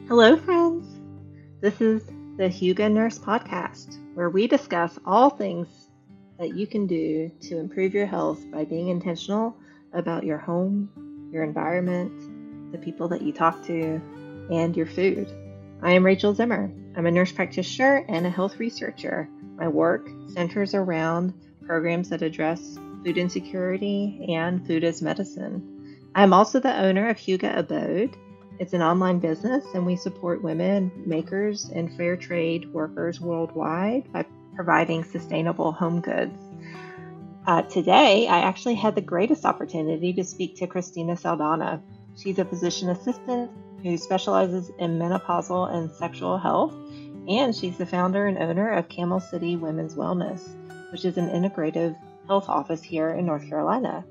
Hello, friends. This is the Huga Nurse Podcast, where we discuss all things that you can do to improve your health by being intentional about your home, your environment, the people that you talk to, and your food. I am Rachel Zimmer. I'm a nurse practitioner and a health researcher. My work centers around programs that address food insecurity and food as medicine. I'm also the owner of Huga Abode. It's an online business, and we support women makers and fair trade workers worldwide by providing sustainable home goods. Today, I actually had the greatest opportunity to speak to Christina Saldana. She's a physician assistant who specializes in menopausal and sexual health, and she's the founder and owner of Camel City Women's Wellness, which is an integrative health office here in North Carolina.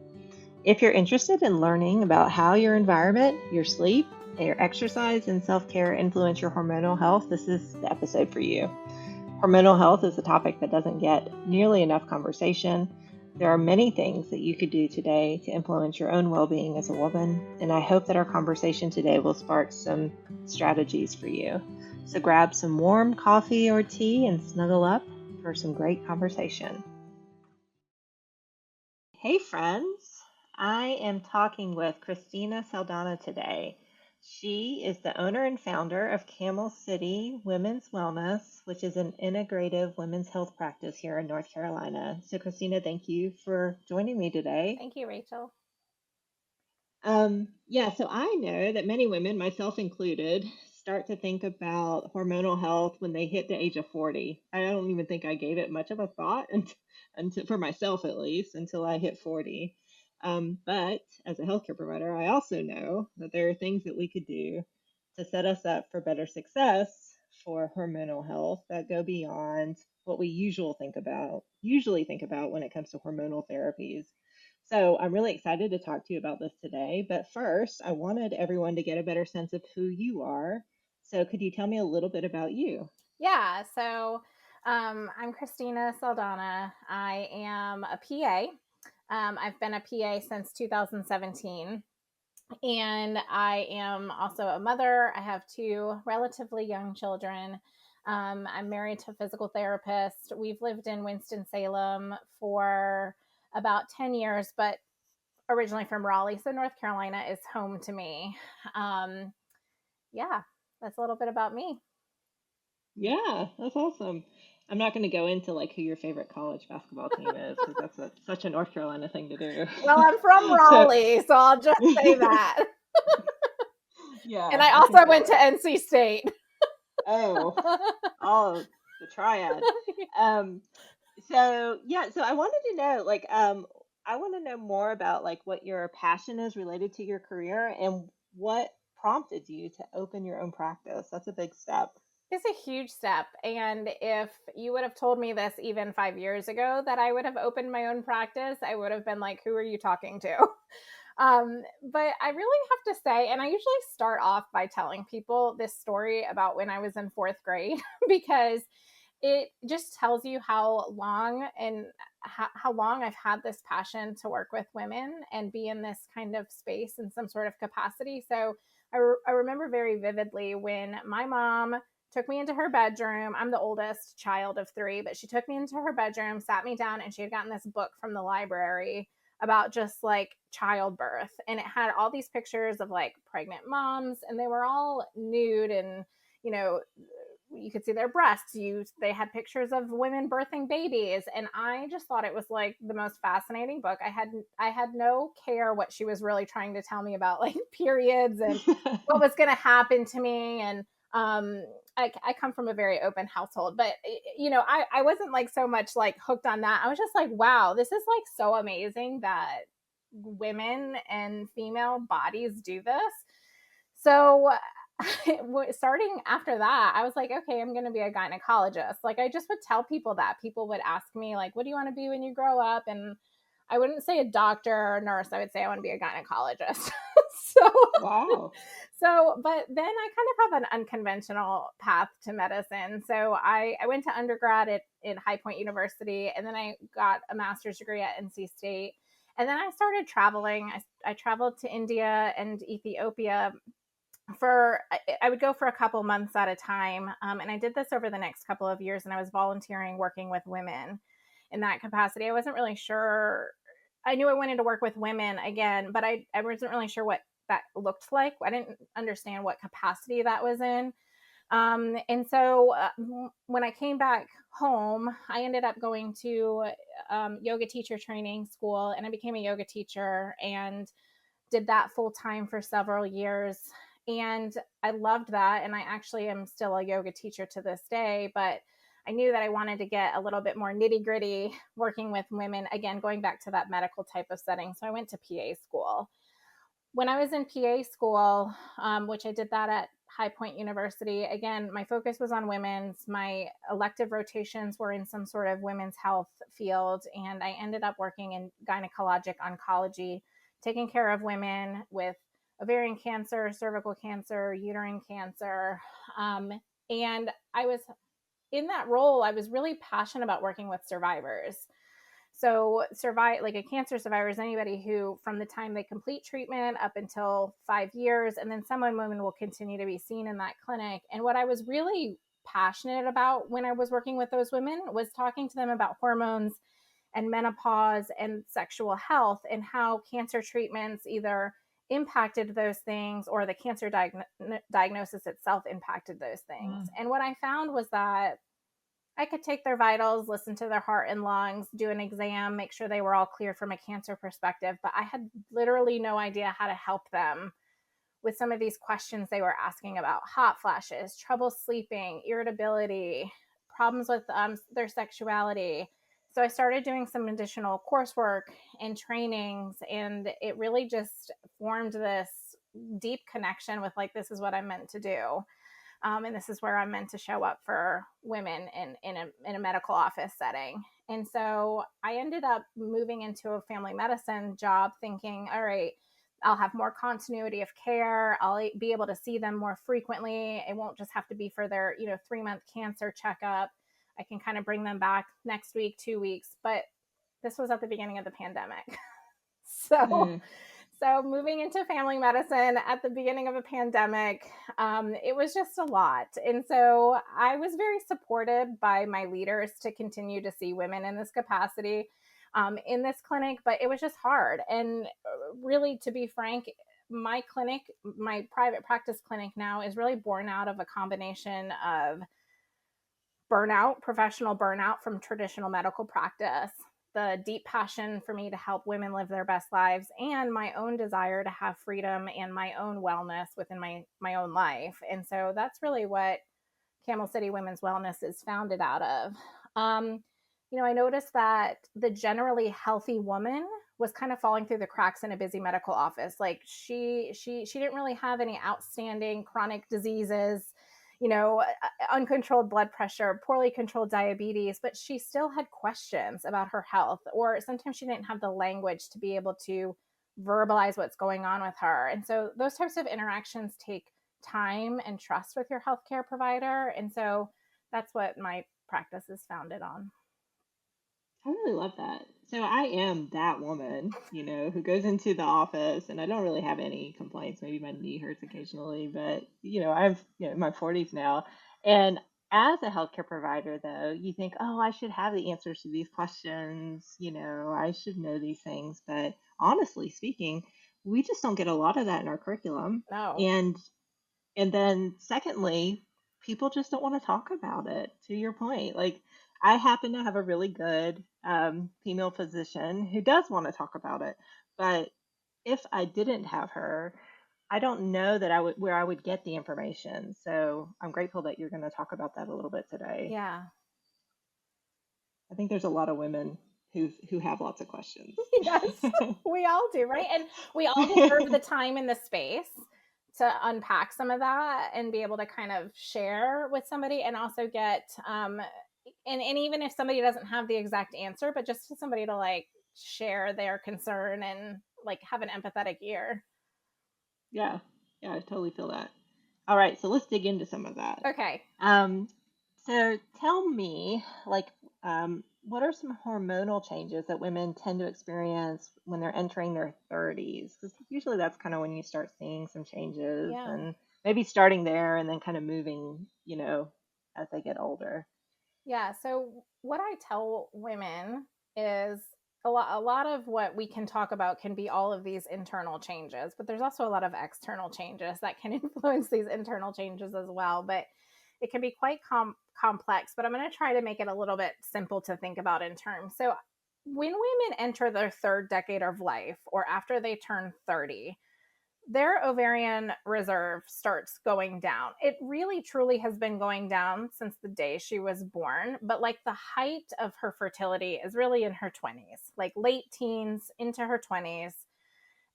If you're interested in learning about how your environment, your sleep, your exercise, and self-care influence your hormonal health, this is the episode for you. Hormonal health is a topic that doesn't get nearly enough conversation. There are many things that you could do today to influence your own well-being as a woman, and I hope that our conversation today will spark some strategies for you. So grab some warm coffee or tea and snuggle up for some great conversation. Hey friends, I am talking with Christina Saldana today. She is the owner and founder of Camel City Women's Wellness, which is an integrative women's health practice here in North Carolina. So Christina, thank you for joining me today. Thank you, Rachel. So I know that many women, myself included, start to think about hormonal health when they hit the age of 40. I don't even think I gave it much of a thought until for myself at least, until I hit 40. But as a healthcare provider, I also know that there are things that we could do to set us up for better success for hormonal health that go beyond what we usually think about when it comes to hormonal therapies. So I'm really excited to talk to you about this today. But first, I wanted everyone to get a better sense of who you are. So could you tell me a little bit about you? Yeah, so I'm Christina Saldana. I am a PA. I've been a PA since 2017, and I am also a mother. I have two relatively young children. I'm married to a physical therapist. We've lived in Winston-Salem for about 10 years, but originally from Raleigh. So North Carolina is home to me. Um, yeah, that's a little bit about me. Yeah, that's awesome. I'm not going to go into like who your favorite college basketball team is because such a North Carolina thing to do. Well, I'm from So, Raleigh, so I'll just say that. And yeah, I I can also see went to why. NC State. Oh, oh, the triad. Um, so I wanted to know, I want to know more about like what your passion is related to your career and what prompted you to open your own practice. That's a big step. It's a huge step. And if you would have told me this even 5 years ago that I would have opened my own practice, I would have been like, who are you talking to? But I really have to say, and I usually start off by telling people this story about when I was in fourth grade because it just tells you how long and how long I've had this passion to work with women and be in this kind of space in some sort of capacity. So I remember very vividly when my mom took me into her bedroom. I'm the oldest child of three, but she took me into her bedroom, sat me down, and she had gotten this book from the library about just like childbirth. And it had all these pictures of like pregnant moms, and they were all nude and, you know, you could see their breasts. They had pictures of women birthing babies, and I just thought it was like the most fascinating book. I had no care what she was really trying to tell me about like periods and what was going to happen to me. And I come from a very open household, but I wasn't like so much like hooked on that. I was just like, wow, this is like so amazing that women and female bodies do this. So starting after that, I was like, okay, I'm going to be a gynecologist. Like, I just would tell people that. People would ask me, like, what do you want to be when you grow up? And I wouldn't say a doctor or a nurse. I would say I want to be a gynecologist. so, Wow. but then I kind of have an unconventional path to medicine. So I went to undergrad in High Point University, and then I got a master's degree at NC State. And then I started traveling. I traveled to India and Ethiopia I would go for a couple months at a time. And I did this over the next couple of years, and I was volunteering working with women in that capacity. I wasn't really sure. I knew I wanted to work with women again, but I wasn't really sure what that looked like. I didn't understand what capacity that was in. And so when I came back home, I ended up going to yoga teacher training school, and I became a yoga teacher and did that full time for several years. And I loved that. And I actually am still a yoga teacher to this day, but I knew that I wanted to get a little bit more nitty gritty working with women, again, going back to that medical type of setting. So I went to PA school. When I was in PA school, which I did that at High Point University, again, my focus was on women's. My elective rotations were in some sort of women's health field, and I ended up working in gynecologic oncology, taking care of women with ovarian cancer, cervical cancer, uterine cancer. Um, and I was in that role, I was really passionate about working with survivors. So like a cancer survivor is anybody who, from the time they complete treatment up until 5 years, and then some women will continue to be seen in that clinic. And what I was really passionate about when I was working with those women was talking to them about hormones and menopause and sexual health, and how cancer treatments either impacted those things or the cancer diagnosis itself impacted those things. Mm. And what I found was that I could take their vitals, listen to their heart and lungs, do an exam, make sure they were all clear from a cancer perspective, but I had literally no idea how to help them with some of these questions they were asking about: hot flashes, trouble sleeping, irritability, problems with their sexuality. So I started doing some additional coursework and trainings, and it really just formed this deep connection with, like, this is what I'm meant to do. And this is where I'm meant to show up for women in a medical office setting. And so I ended up moving into a family medicine job thinking, all right, I'll have more continuity of care. I'll be able to see them more frequently. It won't just have to be for their, 3-month cancer checkup. I can kind of bring them back next week, 2 weeks. But this was at the beginning of the pandemic. So Mm. so moving into family medicine at the beginning of a pandemic, it was just a lot. And so I was very supported by my leaders to continue to see women in this capacity in this clinic, but it was just hard. And really, to be frank, my clinic, my private practice clinic now, is really born out of a combination of burnout, professional burnout from traditional medical practice, the deep passion for me to help women live their best lives, and my own desire to have freedom and my own wellness within my own life. And so that's really what Camel City Women's Wellness is founded out of. I noticed that the generally healthy woman was kind of falling through the cracks in a busy medical office. Like she didn't really have any outstanding chronic diseases, uncontrolled blood pressure, poorly controlled diabetes, but she still had questions about her health, or sometimes she didn't have the language to be able to verbalize what's going on with her. And so those types of interactions take time and trust with your healthcare provider. And so that's what my practice is founded on. I really love that. So I am that woman, who goes into the office, and I don't really have any complaints. Maybe my knee hurts occasionally, but I'm in my 40s now. And as a healthcare provider, though, you think, oh, I should have the answers to these questions. I should know these things. But honestly speaking, we just don't get a lot of that in our curriculum. No. And then secondly, people just don't want to talk about it, to your point. Like, I happen to have a really good female physician who does want to talk about it. But if I didn't have her, I don't know that where I would get the information. So I'm grateful that you're going to talk about that a little bit today. Yeah. I think there's a lot of women who have lots of questions. Yes, we all do, right? And we all deserve the time and the space to unpack some of that and be able to kind of share with somebody, and also get and even if somebody doesn't have the exact answer, but just to somebody to, like, share their concern and, like, have an empathetic ear. Yeah, I totally feel that. All right, so let's dig into some of that. Okay. So tell me, like, what are some hormonal changes that women tend to experience when they're entering their 30s? Because usually that's kind of when you start seeing some changes. Yeah. And maybe starting there and then kind of moving, as they get older. Yeah. So what I tell women is a lot of what we can talk about can be all of these internal changes, but there's also a lot of external changes that can influence these internal changes as well. But it can be quite complex, but I'm going to try to make it a little bit simple to think about in terms. So when women enter their third decade of life or after they turn 30, their ovarian reserve starts going down. It really truly has been going down since the day she was born, but like the height of her fertility is really in her 20s, like late teens into her 20s.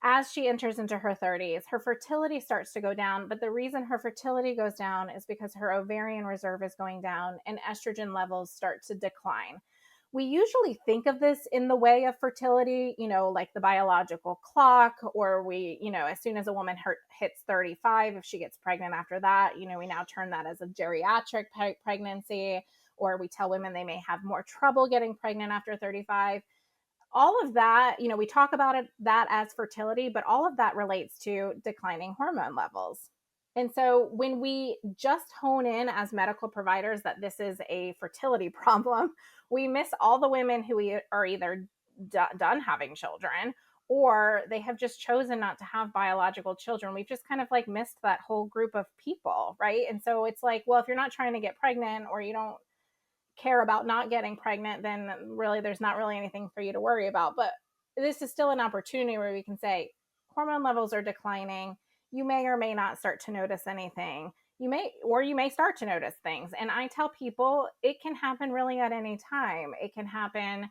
As she enters into her 30s, her fertility starts to go down, but the reason her fertility goes down is because her ovarian reserve is going down and estrogen levels start to decline. We usually think of this in the way of fertility, like the biological clock, or as soon as a woman hits 35, if she gets pregnant after that, we now turn that as a geriatric pregnancy, or we tell women they may have more trouble getting pregnant after 35. All of that, we talk about that as fertility, but all of that relates to declining hormone levels. And so when we just hone in as medical providers that this is a fertility problem, we miss all the women who are either done having children or they have just chosen not to have biological children. We've just kind of like missed that whole group of people, right? And so it's like, well, if you're not trying to get pregnant or you don't care about not getting pregnant, then really there's not really anything for you to worry about. But this is still an opportunity where we can say hormone levels are declining. You may or may not start to notice anything. You may start to notice things. And I tell people it can happen really at any time. It can happen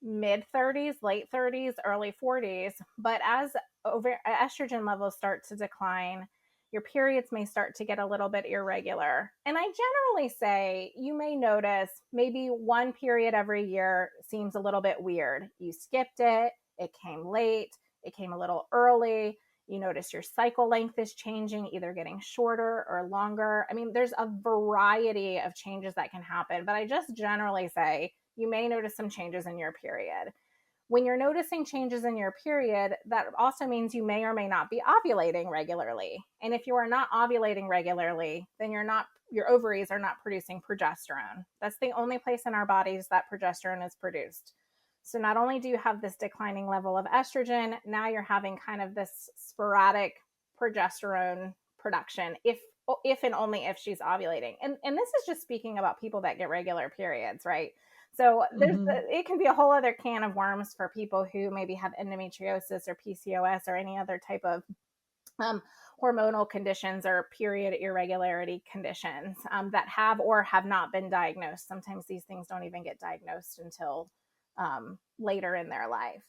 mid 30s, late 30s, early 40s. But as estrogen levels start to decline, your periods may start to get a little bit irregular. And I generally say you may notice maybe one period every year seems a little bit weird. You skipped it, it came late, it came a little early. You notice your cycle length is changing, either getting shorter or longer. I mean, there's a variety of changes that can happen, but I just generally say you may notice some changes in your period. When you're noticing changes in your period, that also means you may or may not be ovulating regularly. And if you are not ovulating regularly, then your ovaries are not producing progesterone. That's the only place in our bodies that progesterone is produced. So not only do you have this declining level of estrogen, now you're having kind of this sporadic progesterone production if and only if she's ovulating. And this is just speaking about people that get regular periods, right? So it can be a whole other can of worms for people who maybe have endometriosis or PCOS or any other type of hormonal conditions or period irregularity conditions that have or have not been diagnosed. Sometimes these things don't even get diagnosed until later in their life.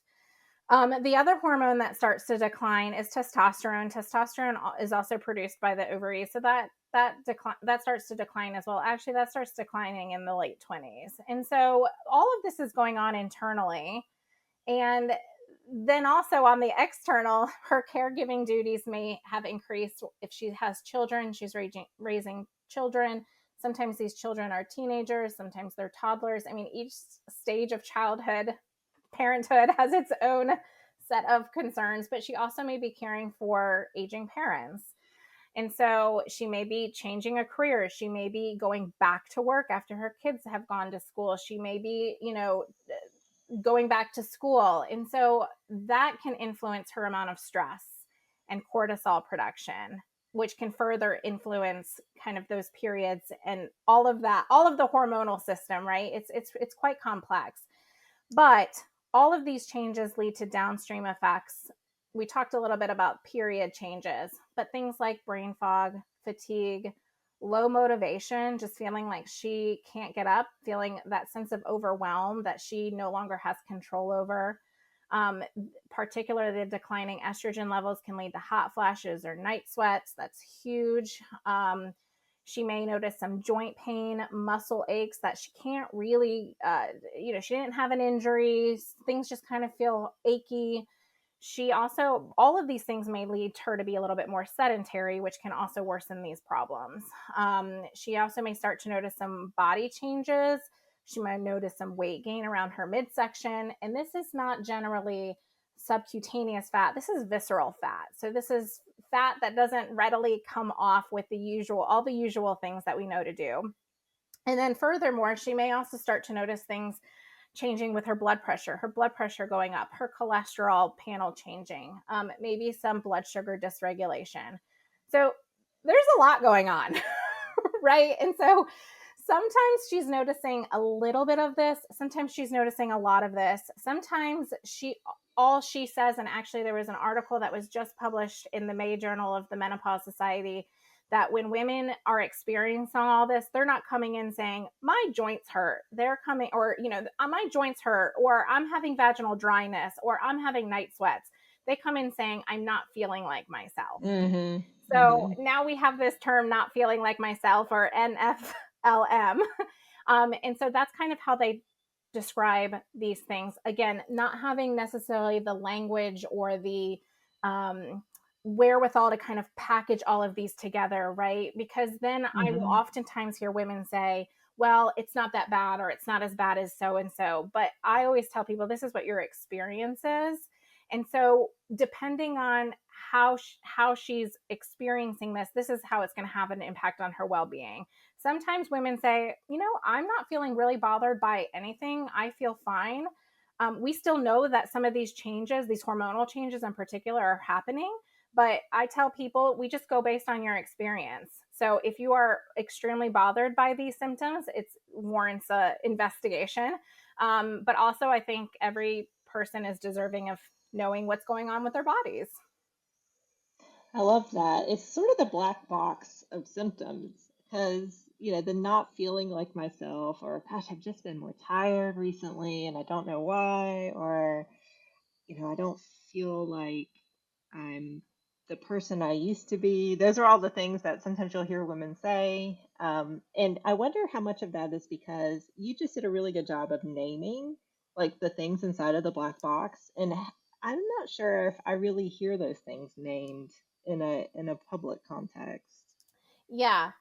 The other hormone that starts to decline is testosterone. Testosterone is also produced by the ovaries, so that starts to decline as well. Actually, that starts declining in the late 20s, and so all of this is going on internally, and then also on the external, her caregiving duties may have increased. If she has children, she's raising children. Sometimes these children are teenagers, sometimes they're toddlers. I mean, each stage of parenthood has its own set of concerns, but she also may be caring for aging parents. And so she may be changing a career. She may be going back to work after her kids have gone to school. She may be, going back to school. And so that can influence her amount of stress and cortisol production, which can further influence kind of those periods and all of that, all of the hormonal system, right? It's quite complex. But all of these changes lead to downstream effects. We talked a little bit about period changes, but things like brain fog, fatigue, low motivation, just feeling like she can't get up, feeling that sense of overwhelm that she no longer has control over. Particularly the declining estrogen levels can lead to hot flashes or night sweats. That's huge. She may notice some joint pain, muscle aches that she can't really, she didn't have an injury. Things just kind of feel achy. She also, all of these things may lead her to be a little bit more sedentary, which can also worsen these problems. She also may start to notice some body changes. She might notice some weight gain around her midsection. And this is not generally subcutaneous fat. This is visceral fat. So this is fat that doesn't readily come off with all the usual things that we know to do. And then furthermore, she may also start to notice things changing with her blood pressure going up, her cholesterol panel changing, maybe some blood sugar dysregulation. So there's a lot going on, right? And so sometimes she's noticing a little bit of this. Sometimes she's noticing a lot of this. Sometimes all she says, and actually there was an article that was just published in the May Journal of the Menopause Society, that when women are experiencing all this, they're not coming in saying, my joints hurt. They're coming, or, my joints hurt, or I'm having vaginal dryness, or I'm having night sweats. They come in saying, I'm not feeling like myself. Mm-hmm. So now we have this term, not feeling like myself, or NFLM. And so that's kind of how they describe these things. Again, not having necessarily the language or the wherewithal to kind of package all of these together, right? Because then I will oftentimes hear women say, well, it's not that bad, or it's not as bad as so and so. But I always tell people, this is what your experience is. And so depending on how she's experiencing this is how it's going to have an impact on her well-being. Sometimes women say, I'm not feeling really bothered by anything. I feel fine. We still know that some of these changes, these hormonal changes in particular, are happening. But I tell people, we just go based on your experience. So if you are extremely bothered by these symptoms, it warrants an investigation. But also, I think every person is deserving of knowing what's going on with their bodies. I love that. It's sort of the black box of symptoms because, the not feeling like myself, or gosh, I've just been more tired recently and I don't know why, or, I don't feel like I'm the person I used to be. Those are all the things that sometimes you'll hear women say. And I wonder how much of that is because you just did a really good job of naming like the things inside of the black box. And I'm not sure if I really hear those things named in a public context. Yeah,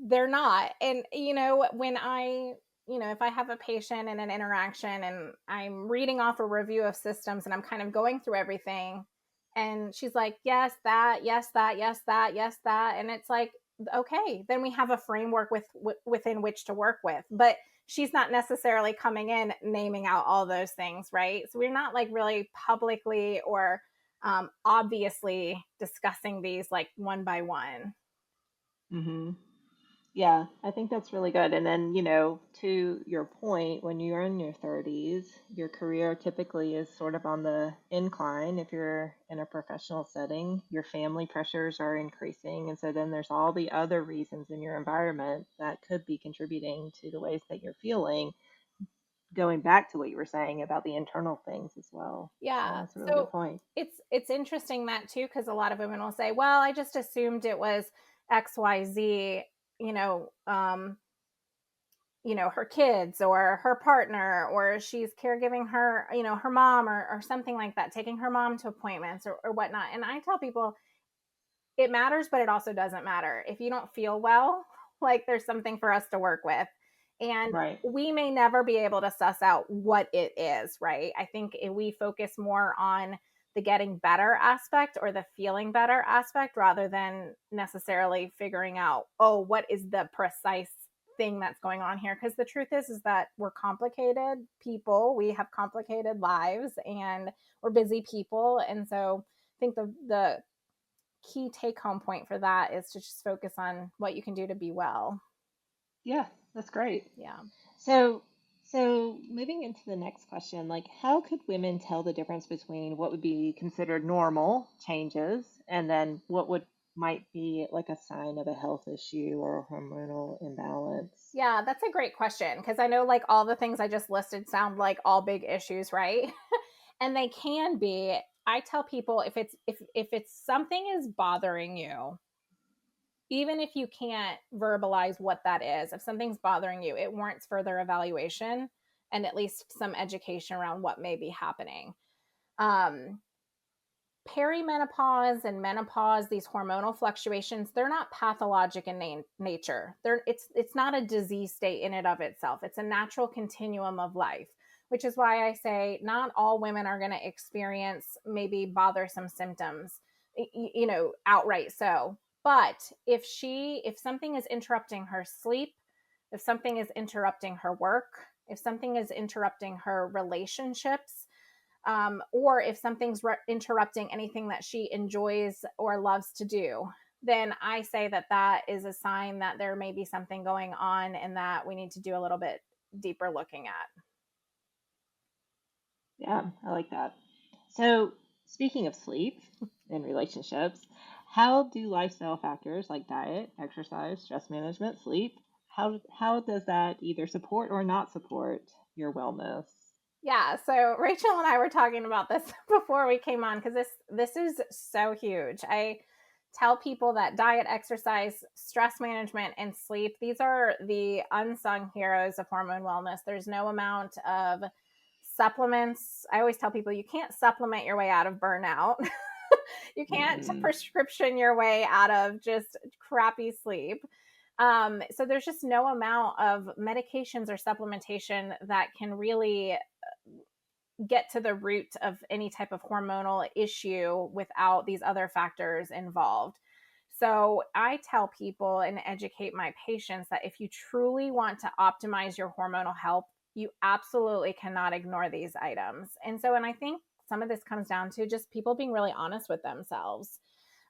they're not. And, when if I have a patient in an interaction and I'm reading off a review of systems and I'm kind of going through everything, and she's like, yes, that, yes, that, yes, that, yes, that. And it's like, okay, then we have a framework within which to work with. But she's not necessarily coming in naming out all those things, right? So we're not like really publicly or obviously discussing these like one by one. Mm-hmm. Yeah, I think that's really good. And then, to your point, when you're in your 30s, your career typically is sort of on the incline. If you're in a professional setting, your family pressures are increasing. And so then there's all the other reasons in your environment that could be contributing to the ways that you're feeling, going back to what you were saying about the internal things as well. So Yeah. that's a really good So point. it's interesting that too, because a lot of women will say, well, I just assumed it was XYZ, you know, um, her kids or her partner, or she's caregiving her, her mom or something like that, taking her mom to appointments or whatnot. And I tell people it matters, but it also doesn't matter. If you don't feel well, like there's something for us to work with. And Right. we may never be able to suss out what it is, right? I think if we focus more on the getting better aspect or the feeling better aspect rather than necessarily figuring out, oh, what is the precise thing that's going on here? Because the truth is that we're complicated people. We have complicated lives and we're busy people. And so I think the key take home point for that is to just focus on what you can do to be well. Yeah, that's great. Yeah. So, so moving into the next question, like how could women tell the difference between what would be considered normal changes and then what would might be like a sign of a health issue or a hormonal imbalance? Yeah, that's a great question because I know like all the things I just listed sound like all big issues, right? And they can be. I tell people if it's something is bothering you, even if you can't verbalize what that is, if something's bothering you, it warrants further evaluation and at least some education around what may be happening. Um, Perimenopause and menopause, these hormonal fluctuations, they're not pathologic in nature. It's not a disease state in and of itself. It's a natural continuum of life. which is why I say not all women are going to experience maybe bothersome symptoms, outright so. But if something is interrupting her sleep, if something is interrupting her work, if something is interrupting her relationships, or if something's interrupting anything that she enjoys or loves to do, then I say that that is a sign that there may be something going on and that we need to do a little bit deeper looking at. Yeah, I like that. So, speaking of sleep and relationships, how do lifestyle factors like diet, exercise, stress management, sleep, how does that either support or not support your wellness? Yeah, so Rachel and I were talking about this before we came on because this is so huge. I tell people that diet, exercise, stress management, and sleep, these are the unsung heroes of hormone wellness. There's no amount of supplements. I always tell people you can't supplement your way out of burnout. You can't Mm-mm. prescription your way out of just crappy sleep. So there's just no amount of medications or supplementation that can really get to the root of any type of hormonal issue without these other factors involved. So I tell people and educate my patients that if you truly want to optimize your hormonal health, you absolutely cannot ignore these items. And I think some of this comes down to just people being really honest with themselves.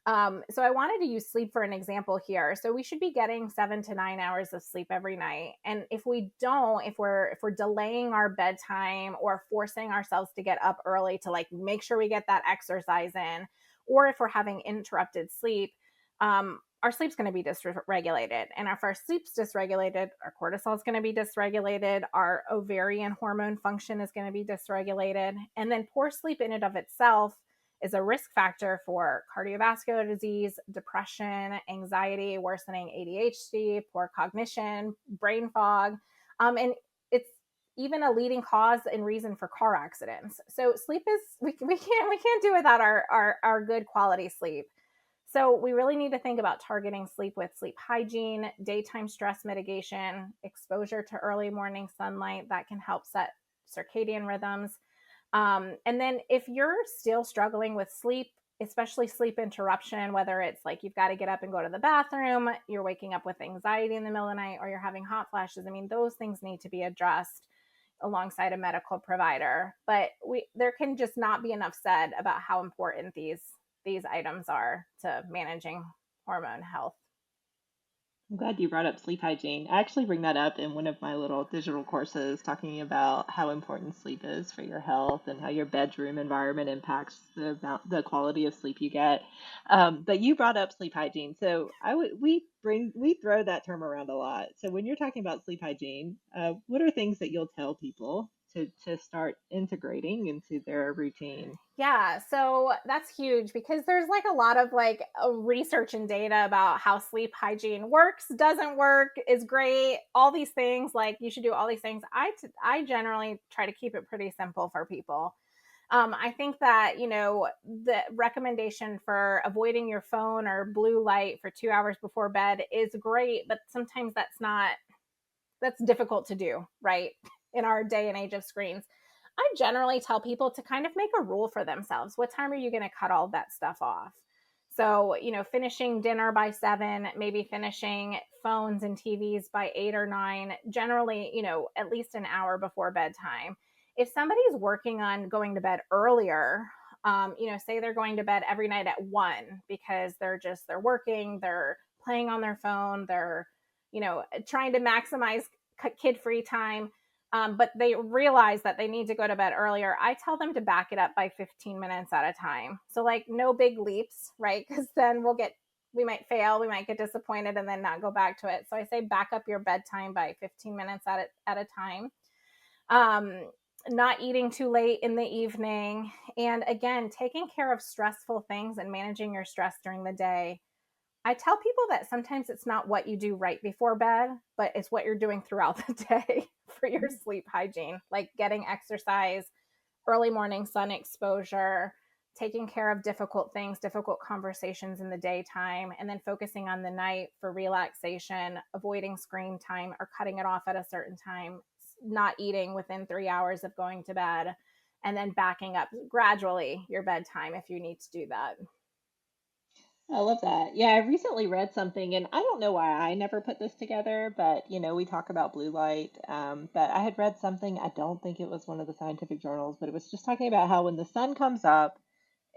So I wanted to use sleep for an example here. So we should be getting 7 to 9 hours of sleep every night. And if we don't, if we're delaying our bedtime or forcing ourselves to get up early to like make sure we get that exercise in, or if we're having interrupted sleep, our sleep's going to be dysregulated. And if our sleep's dysregulated, our cortisol is going to be dysregulated, our ovarian hormone function is going to be dysregulated. And then poor sleep in and of itself is a risk factor for cardiovascular disease, depression, anxiety, worsening ADHD, poor cognition, brain fog, and it's even a leading cause and reason for car accidents. So sleep is we can't do without our good quality sleep. So we really need to think about targeting sleep with sleep hygiene, daytime stress mitigation, exposure to early morning sunlight that can help set circadian rhythms. And then if you're still struggling with sleep, especially sleep interruption, whether it's like you've got to get up and go to the bathroom, you're waking up with anxiety in the middle of the night, or you're having hot flashes, I mean, those things need to be addressed alongside a medical provider. But there can just not be enough said about how important these items are to managing hormone health. I'm glad you brought up sleep hygiene. I actually bring that up in one of my little digital courses, talking about how important sleep is for your health and how your bedroom environment impacts the quality of sleep you get. But you brought up sleep hygiene, so we throw that term around a lot. So when you're talking about sleep hygiene, what are things that you'll tell people to start integrating into their routine? Yeah, so that's huge because there's like a lot of like research and data about how sleep hygiene works, doesn't work, is great, all these things. Like you should do all these things. I generally try to keep it pretty simple for people. I think that the recommendation for avoiding your phone or blue light for 2 hours before bed is great, but sometimes that's difficult to do, right? In our day and age of screens. I generally tell people to kind of make a rule for themselves. What time are you going to cut all that stuff off? So, finishing dinner by 7, maybe finishing phones and TVs by 8 or 9, generally, at least an hour before bedtime. If somebody's working on going to bed earlier, say they're going to bed every night at 1 because they're working, they're playing on their phone, they're, trying to maximize kid free time, but they realize that they need to go to bed earlier, I tell them to back it up by 15 minutes at a time. So like no big leaps, right? Because then we might fail, we might get disappointed and then not go back to it. So I say back up your bedtime by 15 minutes at a time. Not eating too late in the evening. And again, taking care of stressful things and managing your stress during the day. I tell people that sometimes it's not what you do right before bed, but it's what you're doing throughout the day for your sleep hygiene, like getting exercise, early morning sun exposure, taking care of difficult things, difficult conversations in the daytime, and then focusing on the night for relaxation, avoiding screen time or cutting it off at a certain time. not eating within 3 hours of going to bed, and then backing up gradually your bedtime if you need to do that. I love that. Yeah, I recently read something, and I don't know why I never put this together, but we talk about blue light. But I had read something, I don't think it was one of the scientific journals, but it was just talking about how when the sun comes up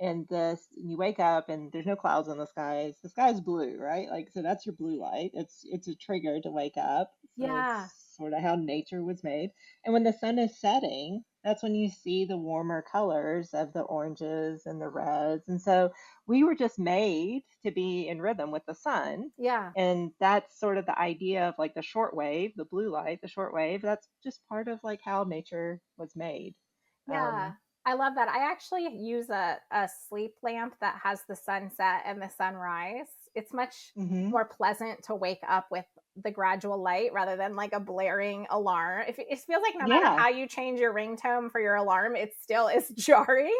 and you wake up and there's no clouds in the sky is blue, right? Like, so that's your blue light. It's a trigger to wake up. So Yeah. it's sort of how nature was made. And when the sun is setting, that's when you see the warmer colors of the oranges and the reds. And so we were just made to be in rhythm with the sun. Yeah. And that's sort of the idea of like the short wave, the blue light, the short wave. That's just part of like how nature was made. Yeah. I love that. I actually use a sleep lamp that has the sunset and the sunrise. It's much hmm more pleasant to wake up with the gradual light rather than like a blaring alarm. It feels like no matter Yeah. how you change your ringtone for your alarm, it still is jarring.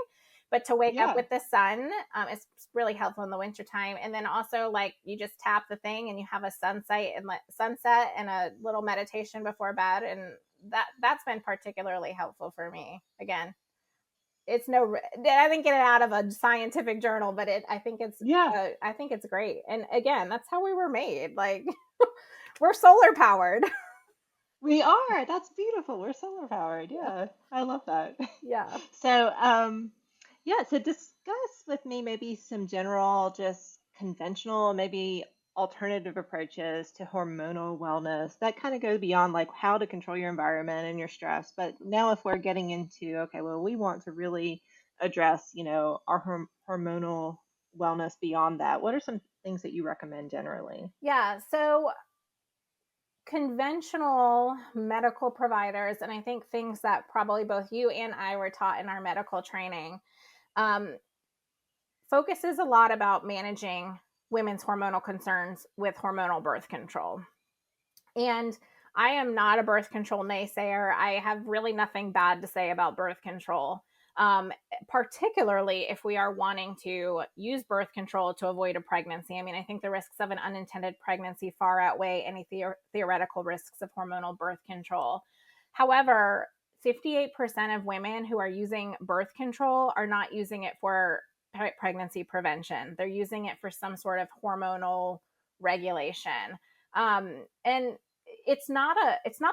But to wake up Yeah. with the sun, it's really helpful in the wintertime. And then also, like, you just tap the thing and you have a sunset and a little meditation before bed, and that's been particularly helpful for me. Again, it's no, I didn't get it out of a scientific journal, but Yeah. I think it's great. And again, that's how we were made. Like, we're solar powered. We are. That's beautiful. We're solar powered. Yeah. I love that. Yeah. So, yeah, so discuss with me maybe some general, just conventional, maybe alternative approaches to hormonal wellness that kind of go beyond like how to control your environment and your stress. But now, if we're getting into, okay, well, we want to really address, our hormonal wellness beyond that, what are some things that you recommend generally? Yeah. So conventional medical providers, and I think things that probably both you and I were taught in our medical training, um, focuses a lot about managing women's hormonal concerns with hormonal birth control. And I am not a birth control naysayer. I have really nothing bad to say about birth control, um, particularly if we are wanting to use birth control to avoid a pregnancy. I mean, I think the risks of an unintended pregnancy far outweigh any theoretical risks of hormonal birth control. However, 58% of women who are using birth control are not using it for pregnancy prevention. They're using it for some sort of hormonal regulation. And it's not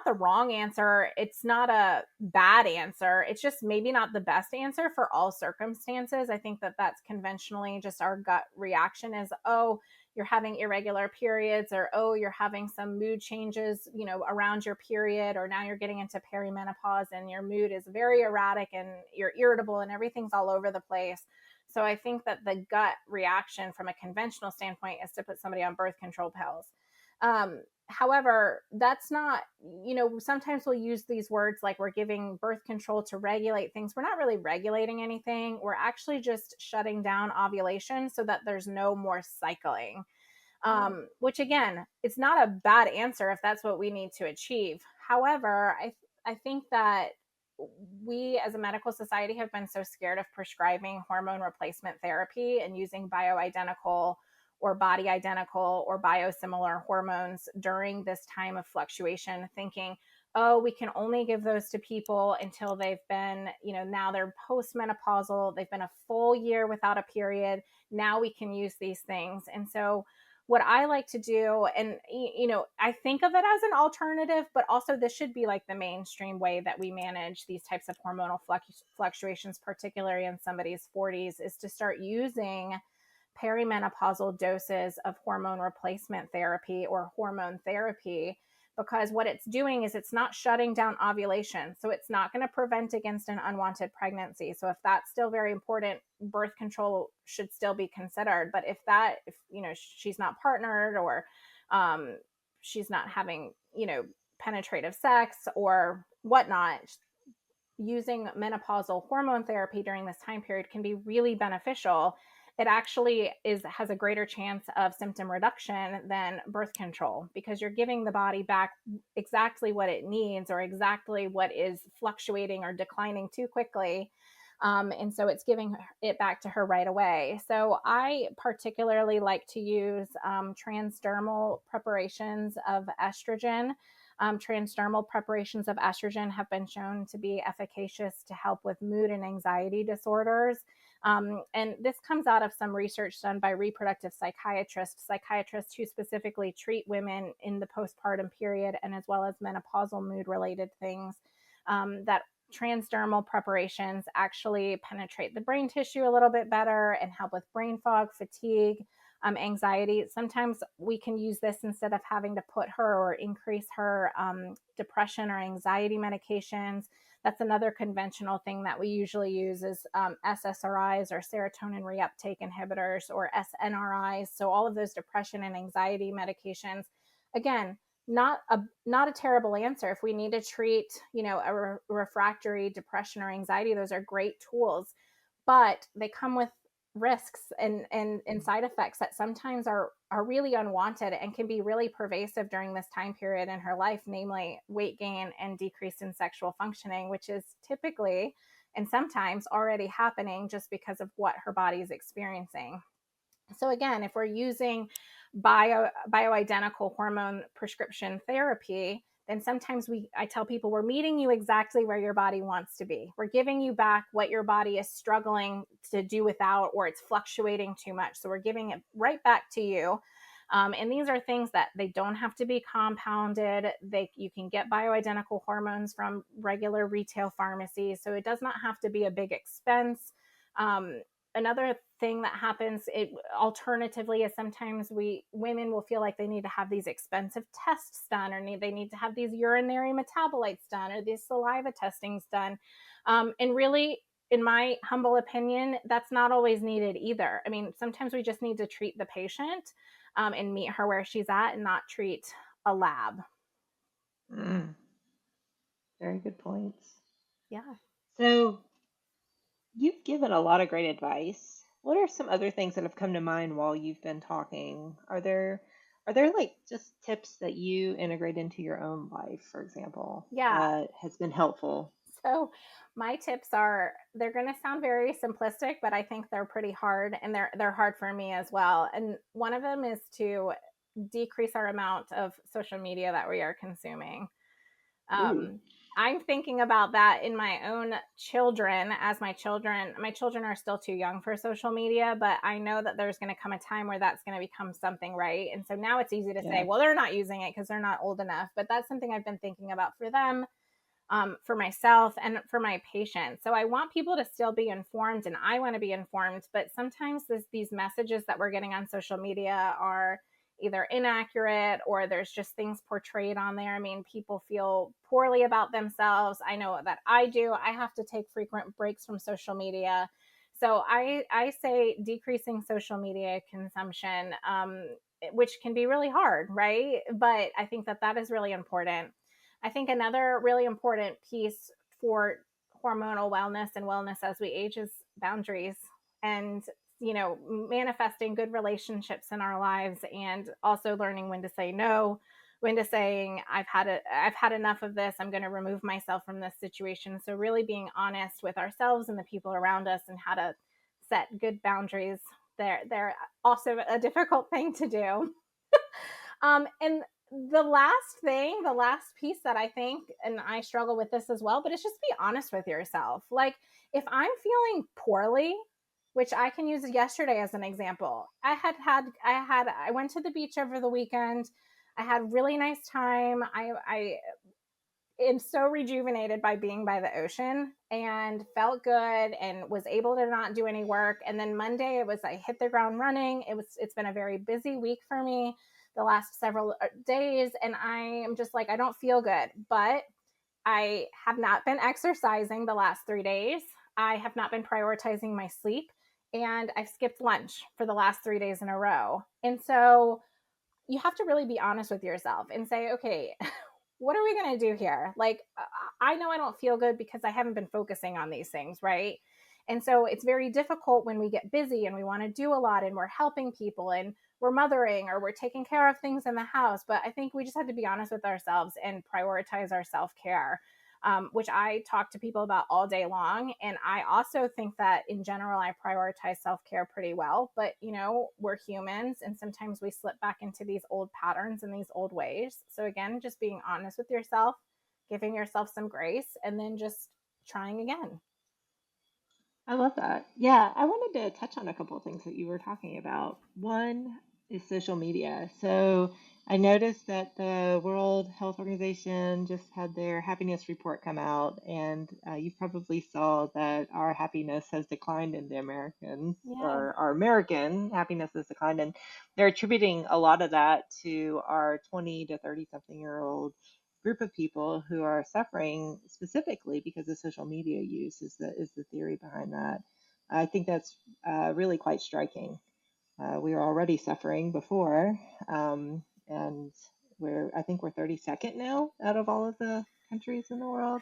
the wrong answer, it's not a bad answer, it's just maybe not the best answer for all circumstances. I think that that's conventionally just our gut reaction is, oh, you're having irregular periods, or oh, you're having some mood changes, around your period, or now you're getting into perimenopause and your mood is very erratic and you're irritable and everything's all over the place. So I think that the gut reaction from a conventional standpoint is to put somebody on birth control pills. However, that's not, sometimes we'll use these words like we're giving birth control to regulate things. We're not really regulating anything. We're actually just shutting down ovulation so that there's no more cycling. Which again, it's not a bad answer if that's what we need to achieve. However, I think that we as a medical society have been so scared of prescribing hormone replacement therapy and using bioidentical or body identical or biosimilar hormones during this time of fluctuation, thinking, oh, we can only give those to people until they've been, now they're postmenopausal, they've been a full year without a period. Now we can use these things. And so what I like to do, and I think of it as an alternative, but also this should be like the mainstream way that we manage these types of hormonal fluctuations, particularly in somebody's 40s, is to start using perimenopausal doses of hormone replacement therapy or hormone therapy, because what it's doing is it's not shutting down ovulation. So it's not going to prevent against an unwanted pregnancy. So if that's still very important, birth control should still be considered. But if she's not partnered, or she's not having, penetrative sex or whatnot, using menopausal hormone therapy during this time period can be really beneficial. It actually has a greater chance of symptom reduction than birth control, because you're giving the body back exactly what it needs, or exactly what is fluctuating or declining too quickly. And so it's giving it back to her right away. So I particularly like to use transdermal preparations of estrogen. Transdermal preparations of estrogen have been shown to be efficacious to help with mood and anxiety disorders. And this comes out of some research done by reproductive psychiatrists who specifically treat women in the postpartum period and as well as menopausal mood related things. That transdermal preparations actually penetrate the brain tissue a little bit better and help with brain fog, fatigue, anxiety. Sometimes we can use this instead of having to put her or increase her depression or anxiety medications. That's another conventional thing that we usually use is SSRIs or serotonin reuptake inhibitors or SNRIs. So all of those depression and anxiety medications, again, not a terrible answer if we need to treat, a refractory depression or anxiety. Those are great tools, but they come with risks and side effects that sometimes are really unwanted and can be really pervasive during this time period in her life, namely weight gain and decrease in sexual functioning, which is typically and sometimes already happening just because of what her body is experiencing. So again, if we're using bioidentical hormone prescription therapy, then sometimes I tell people we're meeting you exactly where your body wants to be. We're giving you back what your body is struggling to do without, or it's fluctuating too much. So we're giving it right back to you. And these are things that they don't have to be compounded. You can get bioidentical hormones from regular retail pharmacies. So it does not have to be a big expense. Another thing that happens alternatively is sometimes women will feel like they need to have these expensive tests done, or they need to have these urinary metabolites done, or these saliva testings done. And really, in my humble opinion, that's not always needed either. I mean, sometimes we just need to treat the patient and meet her where she's at and not treat a lab. Very good points. Yeah. So you've given a lot of great advice. What are some other things that have come to mind while you've been talking? Are there like just tips that you integrate into your own life, for example, Yeah. that has been helpful? So my tips they're going to sound very simplistic, but I think they're pretty hard, and they're hard for me as well. And one of them is to decrease our amount of social media that we are consuming. I'm thinking about that in my own children, as my children are still too young for social media, but I know that there's going to come a time where that's going to become something, right? And so now it's easy to say, well, they're not using it because they're not old enough, but that's something I've been thinking about for them, for myself and for my patients. So I want people to still be informed, and I want to be informed, but sometimes these messages that we're getting on social media are either inaccurate, or there's just things portrayed on there. I mean, people feel poorly about themselves. I know that I do. I have to take frequent breaks from social media. So I say decreasing social media consumption, which can be really hard, right? But I think that is really important. I think another really important piece for hormonal wellness and wellness as we age is boundaries, and manifesting good relationships in our lives, and also learning when to say no, when to saying I've had enough of this, I'm going to remove myself from this situation. So really being honest with ourselves and the people around us, and how to set good boundaries. They're also a difficult thing to do. And the last piece that I think, and I struggle with this as well, but it's just be honest with yourself. Like, if I'm feeling poorly, which I can use yesterday as an example. I went to the beach over the weekend. I had really nice time. I am so rejuvenated by being by the ocean, and felt good and was able to not do any work. And then Monday I hit the ground running. It's been a very busy week for me the last several days, and I am just like, I don't feel good, but I have not been exercising the last 3 days. I have not been prioritizing my sleep, and I've skipped lunch for the last 3 days in a row. And so you have to really be honest with yourself and say, okay, what are we going to do here? Like, I know I don't feel good because I haven't been focusing on these things, right? And so it's very difficult when we get busy and we want to do a lot, and we're helping people, and we're mothering, or we're taking care of things in the house. But I think we just have to be honest with ourselves and prioritize our self-care. which I talk to people about all day long. And I also think that in general, I prioritize self-care pretty well. But, we're humans, and sometimes we slip back into these old patterns and these old ways. So again, just being honest with yourself, giving yourself some grace, and then just trying again. I love that. Yeah, I wanted to touch on a couple of things that you were talking about. One is social media. So I noticed that the World Health Organization just had their happiness report come out, and you probably saw that our happiness has declined in the Americans, Yeah. or our American happiness has declined, and they're attributing a lot of that to our 20 to 30 something year old group of people who are suffering specifically because of social media use is the theory behind that. I think that's really quite striking. We were already suffering before, and I think we're 32nd now out of all of the countries in the world.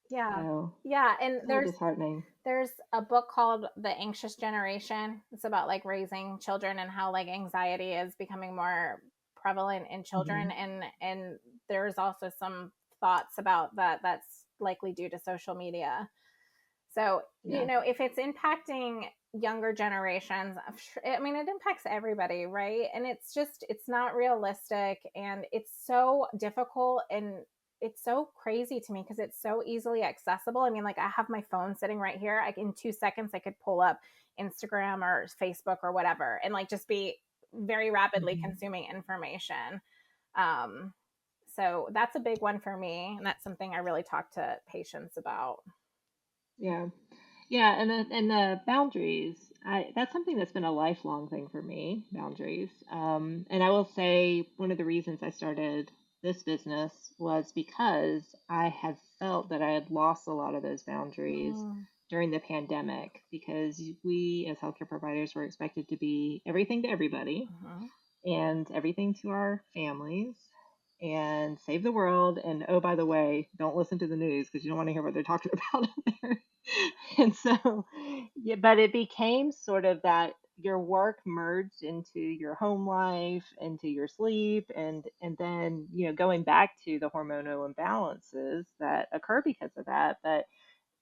Yeah. So Yeah. And it's a little disheartening. there's a book called The Anxious Generation. It's about like raising children and how like anxiety is becoming more prevalent in children. Hmm. And there's also some thoughts about that that's likely due to social media. So, Yeah. if it's impacting younger generations, I mean, it impacts everybody, right? And it's not realistic, and it's so difficult, and it's so crazy to me because it's so easily accessible. I mean, like I have my phone sitting right here. In 2 seconds, I could pull up Instagram or Facebook or whatever and like just be very rapidly Hmm. consuming information. Um, so that's a big one for me. And that's something I really talk to patients about. Yeah. Yeah, and the boundaries, that's something that's been a lifelong thing for me, boundaries. And I will say one of the reasons I started this business was because I had felt that I had lost a lot of those boundaries Mm. during the pandemic because we as healthcare providers were expected to be everything to everybody Mhm. and everything to our families and save the world. And oh, by the way, don't listen to the news because you don't want to hear what they're talking about out there. And so, yeah, but it became sort of that your work merged into your home life, into your sleep, and then going back to the hormonal imbalances that occur because of that. But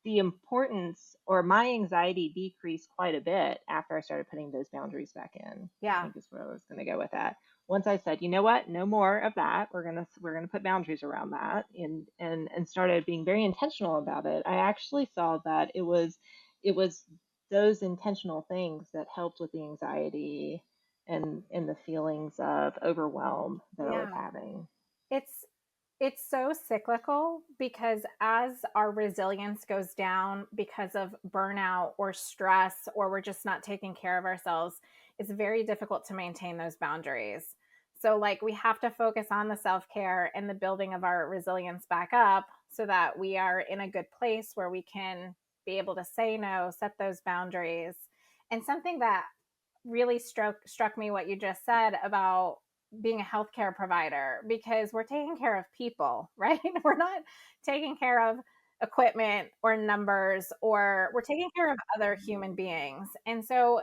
the importance or my anxiety decreased quite a bit after I started putting those boundaries back in. I Yeah. think is where I was going to go with that. Once I said, you know what, no more of that. We're gonna put boundaries around that, and started being very intentional about it. I actually saw that it was those intentional things that helped with the anxiety and the feelings of overwhelm that I was Yeah. having. It's it's so cyclical because as our resilience goes down because of burnout or stress, or we're just not taking care of ourselves, it's very difficult to maintain those boundaries. So like we have to focus on the self-care and the building of our resilience back up so that we are in a good place where we can be able to say no, set those boundaries. And something that really struck me what you just said about being a healthcare provider, because we're taking care of people, right? We're not taking care of equipment or numbers, or we're taking care of other human beings. And so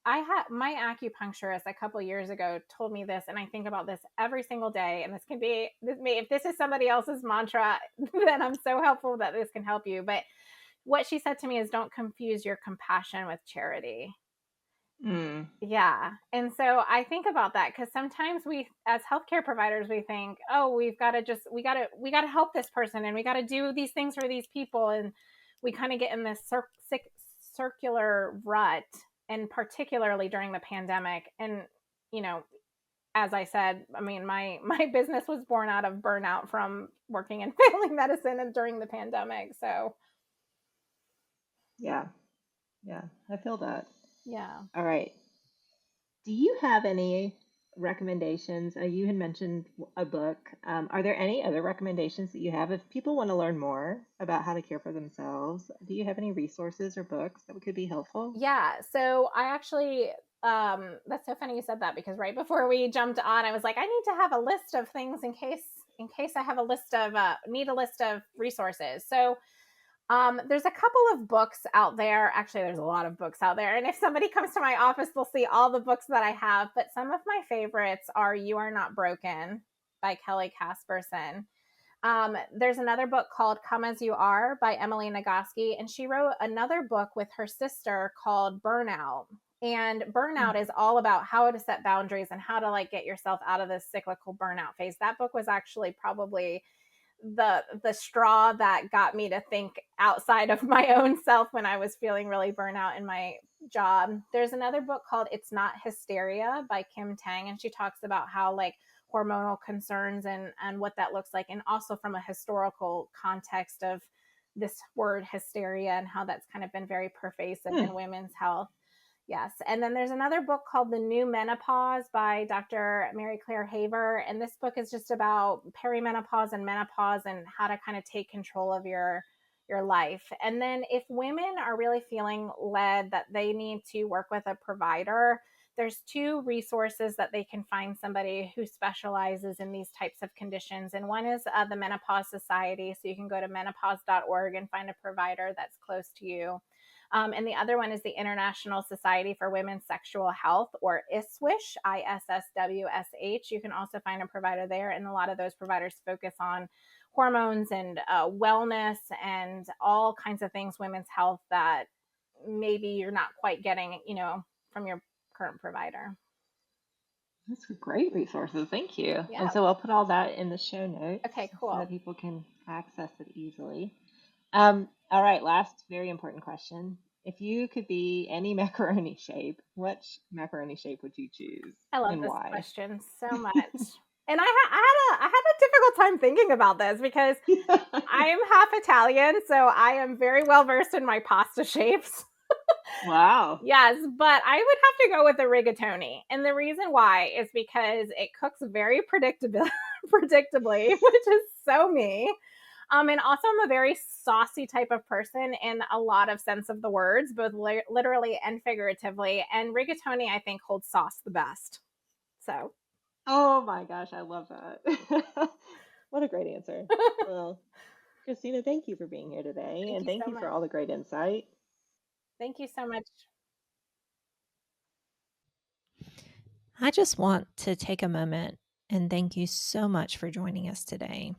I had my acupuncturist a couple years ago told me this, and I think about this every single day. And this can be this may if this is somebody else's mantra, then I'm so helpful that this can help you. But what she said to me is, don't confuse your compassion with charity. Mm, Yeah. And so I think about that because sometimes we, as healthcare providers, we think, oh, we got to help this person and we got to do these things for these people. And we kind of get in this circular rut, and particularly during the pandemic. And, you know, as I said, I mean, my business was born out of burnout from working in family medicine and during the pandemic. So, yeah, yeah, I feel that. yeah. All right. Do you have any recommendations? You had mentioned a book. Are there any other recommendations that you have if people want to learn more about how to care for themselves? Do you have any resources or books that could be helpful? Yeah. So I actually, that's so funny you said that because right before we jumped on, I was like, I need to have a list of things in case I have a list of need a list of resources. So there's a couple of books out there. Actually, there's a lot of books out there. And if somebody comes to my office, they'll see all the books that I have. But some of my favorites are "You Are Not Broken" by Kelly Casperson. There's another book called Come As You Are by Emily Nagoski, and she wrote another book with her sister called Burnout. And burnout is all about how to set boundaries and how to like get yourself out of this cyclical burnout phase. That book was actually probably the straw that got me to think outside of my own self when I was feeling really burnout in my job. There's another book called It's Not Hysteria by Kim Tang, and she talks about how like hormonal concerns and what that looks like, and also from a historical context of this word hysteria and how that's kind of been very pervasive in women's health. Yes. And then there's another book called The New Menopause by Dr. Mary Claire Haver. And this book is just about perimenopause and menopause and how to kind of take control of your life. And then if women are really feeling led that they need to work with a provider, there's 2 resources that they can find somebody who specializes in these types of conditions. And one is the Menopause Society. So you can go to menopause.org and find a provider that's close to you. And the other one is the International Society for Women's Sexual Health, or ISWSH, ISSWSH. You can also find a provider there. And a lot of those providers focus on hormones and wellness and all kinds of things, women's health, that maybe you're not quite getting, from your current provider. That's great resources. Thank you. Yeah. And so I'll put all that in the show notes. Okay, cool. So that people can access it easily. All right, last very important question. If you could be any macaroni shape, which macaroni shape would you choose? I love and this why? question so much. And I had a difficult time thinking about this because I am half Italian, so I am very well versed in my pasta shapes. Wow. Yes, but I would have to go with the rigatoni. And the reason why is because it cooks very predictably, which is so me. And also, I'm a very saucy type of person in a lot of sense of the words, both literally and figuratively. And rigatoni, I think, holds sauce the best. So. Oh my gosh, I love that. What a great answer. Well, Christina, thank you for being here today. And thank you for all the great insight. Thank you so much. I just want to take a moment and thank you so much for joining us today.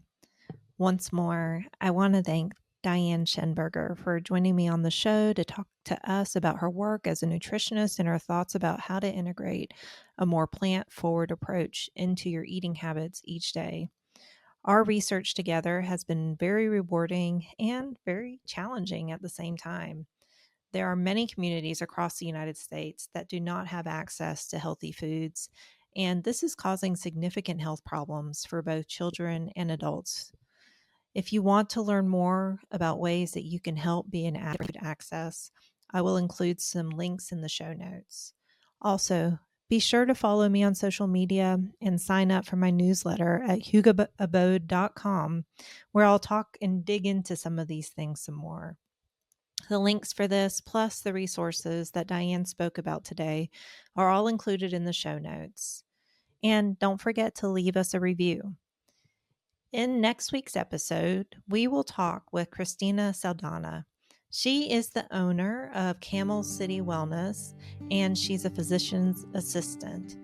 Once more, I want to thank Diane Schenberger for joining me on the show to talk to us about her work as a nutritionist and her thoughts about how to integrate a more plant-forward approach into your eating habits each day. Our research together has been very rewarding and very challenging at the same time. There are many communities across the United States that do not have access to healthy foods, and this is causing significant health problems for both children and adults. If you want to learn more about ways that you can help be an adequate access, I will include some links in the show notes. Also, be sure to follow me on social media and sign up for my newsletter at hugaabode.com, where I'll talk and dig into some of these things some more. The links for this, plus the resources that Diane spoke about today, are all included in the show notes. And don't forget to leave us a review. In next week's episode, we will talk with Christina Saldana. She is the owner of Camel City Wellness, and she's a physician's assistant.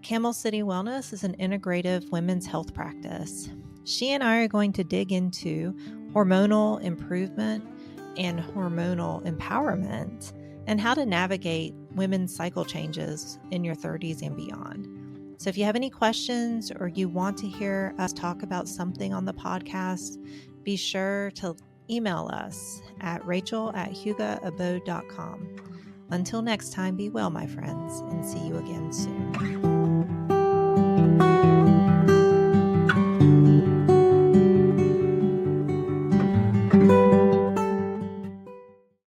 Camel City Wellness is an integrative women's health practice. She and I are going to dig into hormonal improvement and hormonal empowerment and how to navigate women's cycle changes in your 30s and beyond. So if you have any questions or you want to hear us talk about something on the podcast, be sure to email us at rachel@hugaabode.com. Until next time, be well, my friends, and see you again soon.